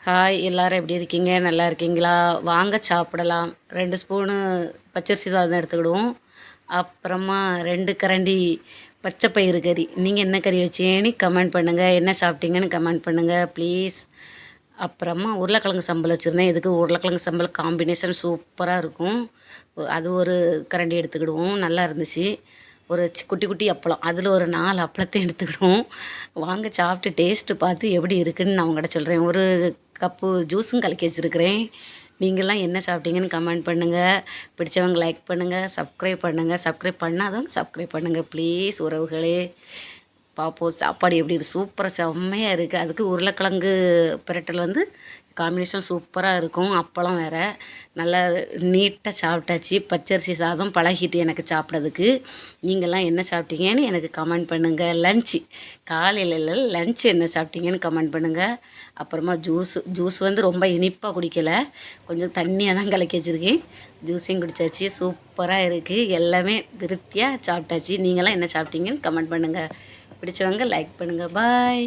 Hi எல்லாரும் எப்படி இருக்கீங்க? நல்லா இருக்கீங்களா? வாங்க சாப்பிடலாம். 2 ஸ்பூனு பச்சரிசி சாதம் எடுத்துக்கிடுவோம். அப்புறமா 2 கரண்டி பச்சை பயிறு கறி. நீங்கள் என்ன கறி வச்சீங்கன்னு கமெண்ட் பண்ணுங்கள். என்ன சாப்பிட்டீங்கன்னு கமெண்ட் பண்ணுங்கள் ப்ளீஸ். அப்புறமா உருளைக்கிழங்கு சம்பல் வச்சுருந்தேன். இதுக்கு உருளைக்கிழங்கு சம்பல் காம்பினேஷன் சூப்பராக இருக்கும். அது ஒரு கரண்டி எடுத்துக்கிடுவோம். நல்லா இருந்துச்சு. ஒரு குட்டி குட்டி அப்பளம், அதில் ஒரு 4 அப்பளத்தையும் எடுத்துக்கிடுவோம். வாங்க சாப்பிட்டு டேஸ்ட்டு பார்த்து எப்படி இருக்குதுன்னு நான் உங்கள்கிட்ட சொல்கிறேன். ஒரு கப்பு ஜூஸும் கலக்கி வச்சுருக்கிறேன். நீங்கள்லாம் என்ன சாப்பிட்டீங்கன்னு கமெண்ட் பண்ணுங்கள். பிடிச்சவங்க லைக் பண்ணுங்கள், சப்ஸ்கிரைப் பண்ணுங்கள். சப்ஸ்கிரைப் பண்ணாதவங்க சப்ஸ்கிரைப் பண்ணுங்கள் ப்ளீஸ் உறவுகளே. பார்ப்போம் சாப்பாடு எப்படி இருக்குது. சூப்பராக செம்மையாக இருக்குது. அதுக்கு உருளைக்கிழங்கு பிரட்டல் காம்பினேஷன் சூப்பராக இருக்கும். அப்பளம் வேறு நல்லா நீட்டாக சாப்பிட்டாச்சு. பச்சரிசி சாதம் பழகிட்டு எனக்கு சாப்பிட்றதுக்கு. நீங்கள்லாம் என்ன சாப்பிட்டீங்கன்னு எனக்கு கமெண்ட் பண்ணுங்கள். காலையில் லஞ்ச் என்ன சாப்பிட்டீங்கன்னு கமெண்ட் பண்ணுங்கள். அப்புறமா ஜூஸ் ரொம்ப இனிப்பாக குடிக்கலை, கொஞ்சம் தண்ணியாக தான் கலக்கி வச்சுருக்கேன். ஜூஸையும் குடித்தாச்சு. சூப்பராக இருக்குது. எல்லாமே திருப்தியாக சாப்பிட்டாச்சு. நீங்களாம் என்ன சாப்பிட்டீங்கன்னு கமெண்ட் பண்ணுங்கள். பிடிச்சவங்க லைக் பண்ணுங்கள். பாய்.